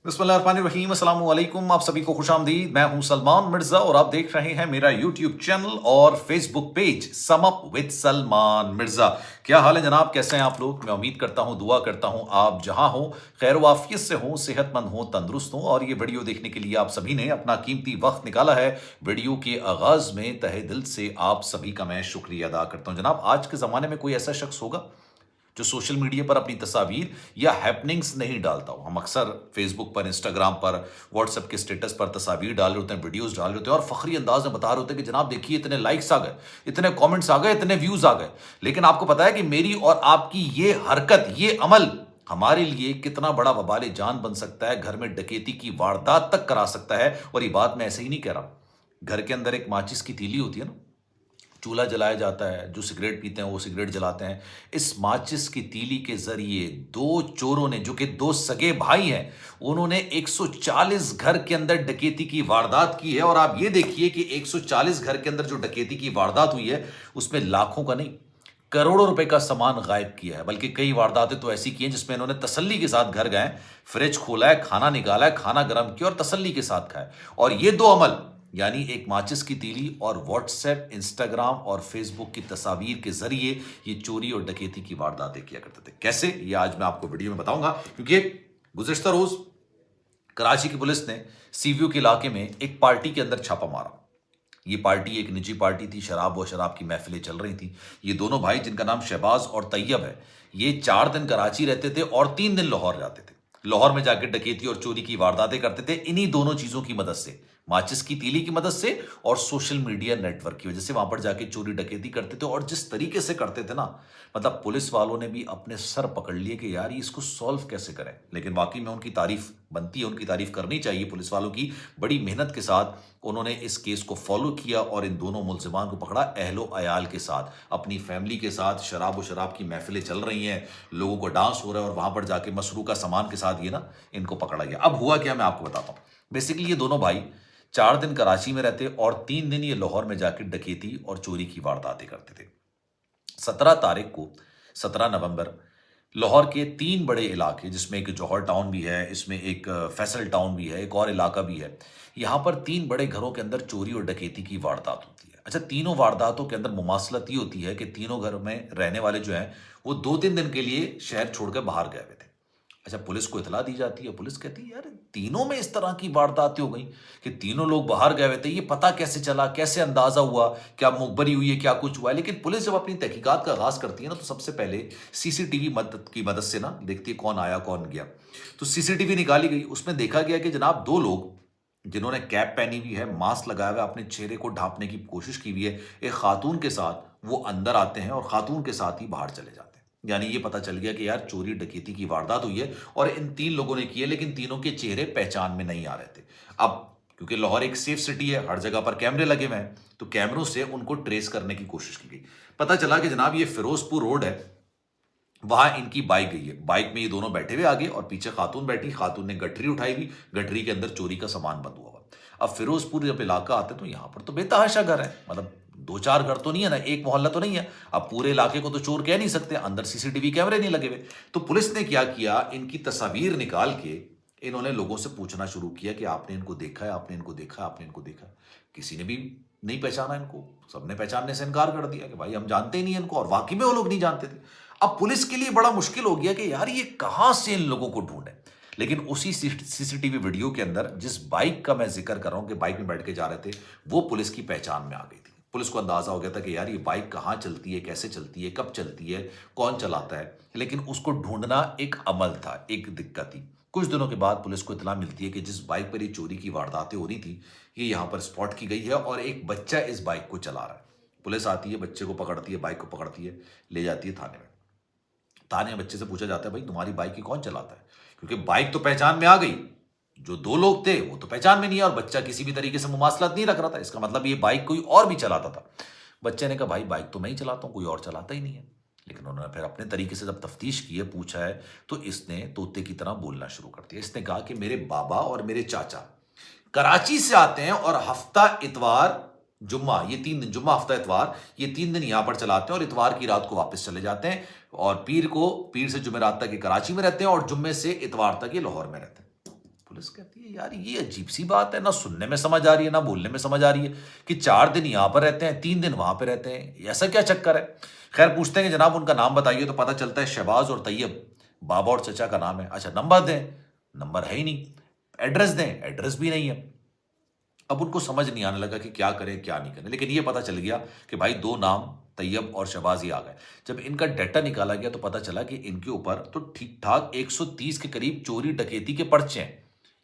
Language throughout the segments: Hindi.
बिस्मिल्लाहिर्रहमानिर्रहीम, अस्सलाम वालेकुम। आप सभी को खुशामदीद। मैं हूं सलमान मिर्जा और आप देख रहे हैं मेरा यूट्यूब चैनल और Facebook page sum up with Salman Mirza. क्या हाल है जनाब, कैसे हैं आप लोग? मैं उम्मीद करता हूं, दुआ करता हूं आप जहां हो खैर वाफियत से हो, सेहतमंद हो, तंदुरुस्त हो। और ये वीडियो देखने के लिए आप सभी ने अपना कीमती वक्त निकाला है। वीडियो के आगाज में तहे दिल से आप सभी का मैं शुक्रिया अदा करता हूं। जनाब, आज के ज़माने में कोई ऐसा शख्स होगा जो सोशल मीडिया पर अपनी तस्वीर या हैपनिंग्स नहीं डालता हो? हम अक्सर फेसबुक पर, इंस्टाग्राम पर, व्हाट्सएप के स्टेटस पर तस्वीर डाल रहे होते हैं, वीडियोस डाल रहे होते हैं और फखरी अंदाज में बता रहे होते हैं कि जनाब देखिए इतने लाइक्स आ गए, इतने कमेंट्स आ गए, इतने व्यूज आ गए। लेकिन आपको पता है कि मेरी और आपकी ये हरकत, ये अमल हमारे लिए कितना बड़ा वबाले जान बन सकता है, घर में डकैती की वारदात तक करा सकता है। और ये बात मैं ऐसे ही नहीं कह रहा। घर के अंदर एक माचिस की तीली होती है ना, चूल्हा जलाया जाता है, जो सिगरेट पीते हैं वो सिगरेट जलाते हैं। इस माचिस की तीली के जरिए दो चोरों ने, जो कि दो सगे भाई हैं, उन्होंने 140 घर के अंदर डकैती की वारदात की है। और आप ये देखिए कि 140 घर के अंदर जो डकैती की वारदात हुई है उसमें लाखों का नहीं, करोड़ों रुपए का सामान गायब किया है। बल्कि कई वारदातें तो ऐसी की हैं जिसमें इन्होंने तसल्ली के साथ घर गए, फ्रिज खोला है, खाना निकाला है, खाना गर्म किया और तसल्ली के साथ खाया। और ये दो अमल, यानी एक माचिस की तीली और व्हाट्सएप, इंस्टाग्राम और फेसबुक की तस्वीर के जरिए ये चोरी और डकैती की वारदातें किया करते थे। कैसे, ये आज मैं आपको वीडियो में बताऊंगा। क्योंकि गुज़िश्ता रोज कराची की पुलिस ने सीव्यू के इलाके में एक पार्टी के अंदर छापा मारा। ये पार्टी एक निजी पार्टी थी, शराब और शराब की महफिलें चल रही थी। ये दोनों भाई, जिनका नाम शहबाज और तैयब है, ये 4 दिन कराची रहते थे और 3 दिन लाहौर जाते थे। लाहौर में जाकर डकैती और चोरी की वारदातें करते थे इन्हीं दोनों चीजों की मदद से, माचिस की तीली की मदद से और सोशल मीडिया नेटवर्क की वजह से। वहां पर जाके चोरी डकैती करते थे और जिस तरीके से करते थे ना, मतलब पुलिस वालों ने भी अपने सर पकड़ लिए कि यार ये इसको सॉल्व कैसे करें। लेकिन वाकई में उनकी तारीफ बनती है, उनकी तारीफ करनी चाहिए पुलिस वालों की। बड़ी मेहनत के साथ उन्होंने इस केस को फॉलो किया और इन दोनों मुलजिमान को पकड़ा, अहलो अयाल के साथ, अपनी फैमिली के साथ। शराब और शराब की महफिलें चल रही हैं, लोगों को डांस हो रहा है और वहां पर जाके मसरूका सामान के साथ ये ना इनको पकड़ा गया। अब हुआ क्या, मैं आपको बताता हूं। बेसिकली ये दोनों भाई 4 दिन कराची में रहते और 3 दिन ये लाहौर में जाकर डकैती और चोरी की वारदातें करते थे। 17 तारीख को, 17 नवंबर, लाहौर के 3 बड़े इलाके, जिसमें एक जौहर टाउन भी है, इसमें एक फैसल टाउन भी है, एक और इलाका भी है। यहाँ पर 3 बड़े घरों के अंदर चोरी और डकैती की वारदात होती है। अच्छा, तीनों वारदातों के अंदर मुमासलत ये होती है कि तीनों घर में रहने वाले जो हैं वो 2-3 दिन के लिए शहर छोड़कर बाहर गए हुए थे। अच्छा, पुलिस को इतला दी जाती है, पुलिस कहती है यार तीनों में इस तरह की वारदातें हो गई कि तीनों लोग बाहर गए हुए थे, ये पता कैसे चला, कैसे अंदाजा हुआ, क्या मुखबरी हुई है, क्या कुछ हुआ है। लेकिन पुलिस जब अपनी तहकीकात का आगाज करती है ना, तो सबसे पहले सीसीटीवी मदद की मदद से ना देखती है कौन आया कौन गया। तो सीसीटीवी निकाली गई, उसमें देखा गया कि जनाब 2 लोग जिन्होंने कैप पहनी हुई है, मास्क लगाया हुआ है, अपने चेहरे को ढांपने की कोशिश की हुई है, एक खातून के साथ वो अंदर आते हैं और खातून के साथ ही बाहर चले जाते हैं। यानी ये पता चल गया कि यार चोरी डकैती की वारदात हुई है और इन 3 लोगों ने की है, लेकिन तीनों के चेहरे पहचान में नहीं आ रहे थे। अब क्योंकि लाहौर एक सेफ सिटी है, हर जगह पर कैमरे लगे हुए हैं, तो कैमरों से उनको ट्रेस करने की कोशिश की गई। पता चला कि जनाब ये फिरोजपुर रोड है, वहां इनकी बाइक गई है। बाइक में ये दोनों बैठे हुए आगे और पीछे खातून बैठी, खातून ने गठरी उठाई हुई, गठरी के अंदर चोरी का सामान बंद हुआ हुआ। अब फिरोजपुर जब इलाका आते तो यहां पर तो बेतहाशा घर है, मतलब 2-4 घर तो नहीं है ना, एक मोहल्ला तो नहीं है। अब पूरे इलाके को तो चोर कह नहीं सकते, अंदर सीसीटीवी कैमरे नहीं लगे हुए। तो पुलिस ने क्या किया, इनकी तस्वीर निकाल के इन्होंने लोगों से पूछना शुरू किया कि आपने इनको देखा है, आपने इनको देखा है, आपने इनको देखा है। किसी ने भी नहीं पहचाना इनको, सबने पहचानने से इनकार कर दिया कि भाई हम जानते ही नहीं इनको। और वाकई में वो लोग नहीं जानते थे। अब पुलिस के लिए बड़ा मुश्किल हो गया कि यार ये कहां से इन लोगों को ढूंढे। लेकिन उसी सीसीटीवी वीडियो के अंदर जिस बाइक का मैं जिक्र कर रहा हूं कि बाइक में बैठ के जा रहे थे, वो पुलिस की पहचान में आ गई थी। पुलिस को अंदाजा हो गया था कि यार ये बाइक कहां चलती है, कैसे चलती है, कब चलती है, कौन चलाता है। लेकिन उसको ढूंढना एक अमल था, एक दिक्कत थी। कुछ दिनों के बाद पुलिस को इतला मिलती है कि जिस बाइक पर ये चोरी की वारदातें हो रही थी, ये यहां पर स्पॉट की गई है और एक बच्चा इस बाइक को चला रहा है। पुलिस आती है, बच्चे को पकड़ती है, बाइक को पकड़ती है, ले जाती है थाने में। थाने में बच्चे से पूछा जाता है भाई तुम्हारी बाइक की कौन चलाता है, क्योंकि बाइक तो पहचान में आ गई, जो 2 लोग थे वो तो पहचान में नहीं है और बच्चा किसी भी तरीके से मुमासलत नहीं रख रहा था। इसका मतलब ये बाइक कोई और भी चलाता था। बच्चे ने कहा भाई बाइक तो मैं ही चलाता हूं, कोई और चलाता ही नहीं है। लेकिन उन्होंने फिर अपने तरीके से जब तफ्तीश की है, पूछा है, तो इसने तोते की तरह बोलना शुरू कर दिया। इसने कहा कि मेरे बाबा और मेरे चाचा कराची से आते हैं और हफ्ता इतवार जुम्मा, ये 3 दिन, जुम्मा हफ्ता इतवार, ये 3 दिन यहां पर चलाते हैं और इतवार की रात को वापस चले जाते हैं। और पीर से जुमेरात तक ये कराची में रहते हैं और जुम्मे से इतवार तक ये लाहौर में रहते हैं। पुलिस कहती है यार ये अजीब सी बात है, ना सुनने में समझ आ रही है ना बोलने में समझ आ रही है कि 4 दिन यहां पर रहते हैं 3 दिन वहां पर रहते हैं, ऐसा क्या चक्कर है। खैर पूछते हैं कि जनाब उनका नाम बताइए, तो पता चलता है शहबाज और तैयब बाबा और चचा का नाम है। अच्छा नंबर दें, नंबर है ही नहीं। एड्रेस दें, एड्रेस भी नहीं है। अब उनको समझ नहीं आने लगा कि क्या करें क्या नहीं करें, लेकिन ये पता चल गया कि भाई 2 नाम तैयब और शहबाज ही आ गए। जब इनका डाटा निकाला गया तो पता चला कि इनके ऊपर तो ठीक ठाक 130 के करीब चोरी डकैती के पर्चे हैं,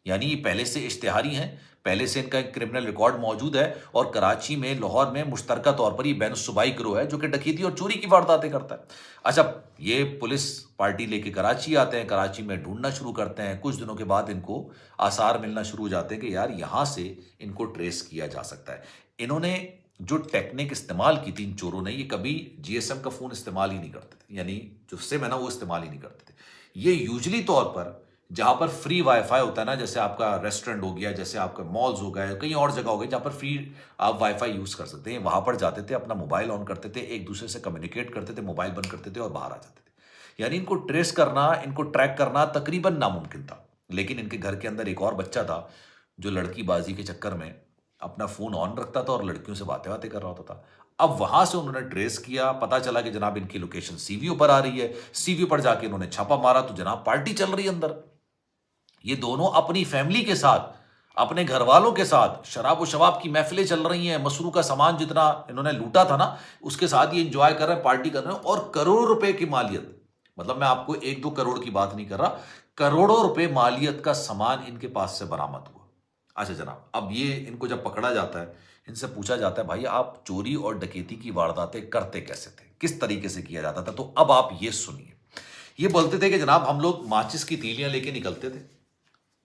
यानी ये पहले से इश्तेहारी हैं, पहले से इनका एक क्रिमिनल रिकॉर्ड मौजूद है और कराची में लाहौर में मुश्तरका तौर पर ये बैनुस्सूबाई गिरोह है जो कि डकैती और चोरी की वारदातें करता है। अच्छा ये पुलिस पार्टी लेके कराची आते हैं, कराची में ढूंढना शुरू करते हैं। कुछ दिनों के बाद इनको आसार मिलना शुरू हो जाते हैं कि यार यहां से इनको ट्रेस किया जा सकता है। इन्होंने जो टेक्निक इस्तेमाल की थी इन चोरों ने, ये कभी जीएसएम का फोन इस्तेमाल ही नहीं करते थे, यानी जो सिम है ना वो इस्तेमाल ही नहीं करते थे। ये यूजली तौर पर जहां पर फ्री वाईफाई होता है ना, जैसे आपका रेस्टोरेंट हो गया, जैसे आपका मॉल्स हो गए, कहीं और जगह हो गई जहां पर फ्री आप वाईफाई यूज कर सकते हैं, वहां पर जाते थे, अपना मोबाइल ऑन करते थे, एक दूसरे से कम्युनिकेट करते थे, मोबाइल बंद करते थे और बाहर आ जाते थे। यानी इनको ट्रेस करना, इनको ट्रैक करना तकरीबन नामुमकिन था। लेकिन इनके घर के अंदर एक और बच्चा था जो लड़कीबाजी के चक्कर में अपना फोन ऑन रखता था और लड़कियों से बातें बातें कर रहा होता था। अब वहां से उन्होंने ट्रेस किया, पता चला कि जनाब इनकी लोकेशन सीवीओ पर आ रही है। सीवीओ पर जाके इन्होंने छापा मारा तो जनाब पार्टी चल रही है अंदर। ये दोनों अपनी फैमिली के साथ, अपने घर वालों के साथ शराब और शबाब की महफिलें चल रही हैं। मसरू का सामान जितना इन्होंने लूटा था ना उसके साथ ये एंजॉय कर रहे हैं, पार्टी कर रहे हैं और करोड़ों रुपए की मालियत, मतलब मैं आपको 1-2 करोड़ की बात नहीं कर रहा, करोड़ों रुपए मालियत का सामान इनके पास से बरामद हुआ। अच्छा जनाब, अब ये इनको जब पकड़ा जाता है, इनसे पूछा जाता है भाई आप चोरी और डकैती की वारदातें करते कैसे थे, किस तरीके से किया जाता था, तो अब आप ये सुनिए। ये बोलते थे कि जनाब हम लोग माचिस की तीलियां लेके निकलते थे।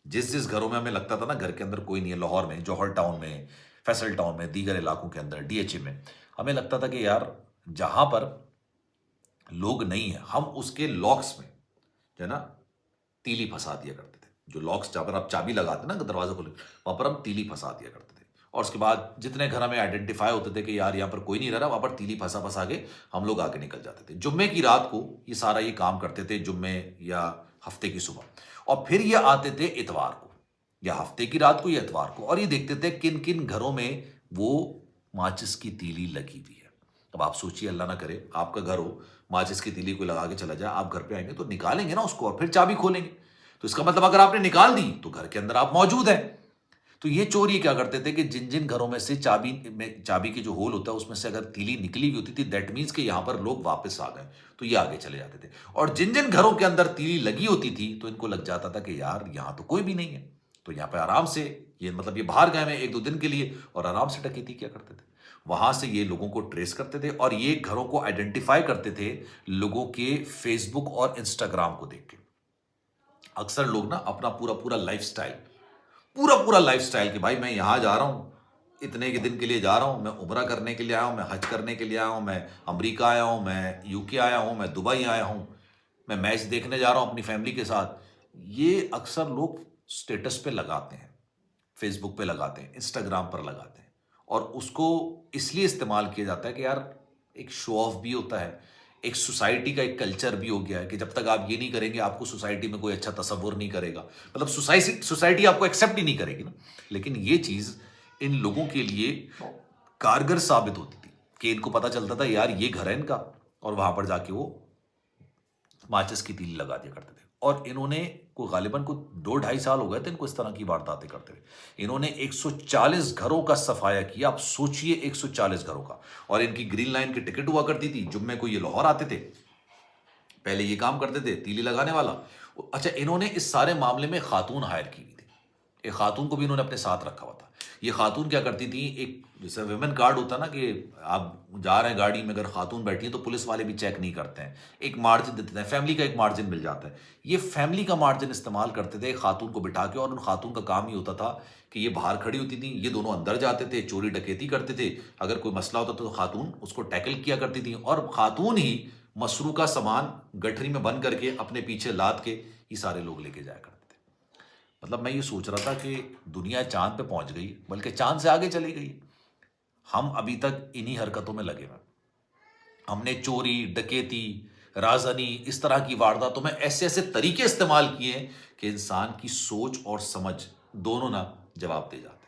जिस जिस घरों में हमें लगता था ना घर के अंदर कोई नहीं है, लाहौर में, जौहर टाउन में, फैसल टाउन में, दीगर इलाकों के अंदर, डीएचए में, हमें लगता था कि यार जहां पर लोग नहीं है हम उसके लॉक्स में जो है ना तीली फंसा दिया करते थे। जो लॉक्स जहां पर आप चाबी लगाते ना दरवाजा खोले, वहां पर हम तीली फंसा दिया करते थे। और उसके बाद जितने घर हमें आइडेंटिफाई होते थे कि यार यहाँ पर कोई नहीं रह रहा, वहां पर तीली फंसा फंसा के हम लोग आगे निकल जाते थे। जुम्मे की रात को ये सारा ये काम करते थे, जुम्मे या हफ्ते की सुबह, और फिर ये आते थे इतवार को या हफ्ते की रात को या इतवार को, और ये देखते थे किन किन घरों में वो माचिस की तीली लगी हुई है। अब आप सोचिए, अल्लाह ना करे आपका घर हो, माचिस की तीली को लगा के चला जाए, आप घर पे आएंगे तो निकालेंगे ना उसको और फिर चाबी खोलेंगे, तो इसका मतलब अगर आपने निकाल दी तो घर के अंदर आप मौजूद हैं। तो ये चोर ये क्या करते थे कि जिन जिन घरों में से चाबी के जो होल होता है उसमें से अगर तीली निकली हुई होती थी, दैट मीन्स कि यहां पर लोग वापस आ गए, तो ये आगे चले जाते थे। और जिन जिन घरों के अंदर तीली लगी होती थी तो इनको लग जाता था कि यार यहां तो कोई भी नहीं है, तो यहां पर आराम से ये मतलब ये बाहर गए हैं 1-2 दिन के लिए और आराम से डकैती क्या करते थे। वहां से ये लोगों को ट्रेस करते थे और ये घरों को आइडेंटिफाई करते थे लोगों के फेसबुक और इंस्टाग्राम को देख के। अक्सर लोग ना अपना पूरा पूरा लाइफस्टाइल, पूरा लाइफस्टाइल कि भाई मैं यहां जा रहा हूं, इतने के दिन के लिए जा रहा हूं, मैं उम्रा करने के लिए आया हूं, मैं हज करने के लिए आया हूं, मैं अमेरिका आया हूं, मैं यूके आया हूं, मैं दुबई आया हूं, मैं मैच देखने जा रहा हूं अपनी फैमिली के साथ। ये अक्सर लोग स्टेटस पे लगाते हैं, फेसबुक पे लगाते हैं, इंस्टाग्राम पर लगाते हैं, और उसको इसलिए इस्तेमाल किया जाता है कि यार एक शो ऑफ भी होता है, एक सोसाइटी का एक कल्चर भी हो गया है कि जब तक आप ये नहीं करेंगे आपको सोसाइटी में कोई अच्छा तस्वुर नहीं करेगा, मतलब सोसाइटी आपको एक्सेप्ट ही नहीं करेगी ना। लेकिन ये चीज इन लोगों के लिए कारगर साबित होती थी कि इनको पता चलता था यार ये घर है इनका, और वहां पर जाके वो माचिस की तीली लगा दिया करते थे। और इन्होंने को गालिबन को 2-2.5 साल हो गए थे इनको इस तरह की वारदातें करते हुए। इन्होंने 140 घरों का सफाया किया, आप सोचिए 140 घरों का। और इनकी ग्रीन लाइन की टिकट हुआ करती थी, जुम्मे को ये लाहौर आते थे, पहले ये काम करते थे तीली लगाने वाला। अच्छा, इन्होंने इस सारे मामले में खातून हायर की हुई थी, एक खातून को भी इन्होंने अपने साथ रखा हुआ था। ये खातून क्या करती थी, एक जैसे विमेन कार्ड होता है ना कि आप जा रहे हैं गाड़ी में, अगर खातून बैठी है तो पुलिस वाले भी चेक नहीं करते हैं, एक मार्जिन देते हैं, फैमिली का एक मार्जिन मिल जाता है। ये फैमिली का मार्जिन इस्तेमाल करते थे खातून को बिठा के, और उन खातून का काम ही होता था कि ये बाहर खड़ी होती थी, ये दोनों अंदर जाते थे, चोरी डकैती करते थे। अगर कोई मसला होता तो खातून उसको टैकल किया करती थी, और खातून ही मसरू का सामान गठरी में बंद करके अपने पीछे लाद के ये सारे लोग लेके जाया करते थे। मतलब मैं ये सोच रहा था कि दुनिया चांद पे पहुंच गई, बल्कि चांद से आगे चली गई, हम अभी तक इन्हीं हरकतों में लगे हुए। हमने चोरी डकैती, राजनी, इस तरह की वारदातों में ऐसे ऐसे तरीके इस्तेमाल किए हैं कि इंसान की सोच और समझ दोनों ना जवाब दे जाते हैं।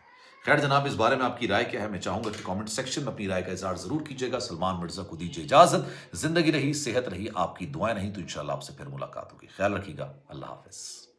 खैर जनाब, इस बारे में आपकी राय क्या है? मैं चाहूंगा कि कमेंट सेक्शन में अपनी राय का इजहार जरूर कीजिएगा। सलमान मिर्जा को दीजिए इजाजत। जिंदगी रही, सेहत रही, आपकी दुआएं नहीं तो इंशाल्लाह आपसे फिर मुलाकात होगी। ख्याल रखिएगा। अल्लाह हाफिज।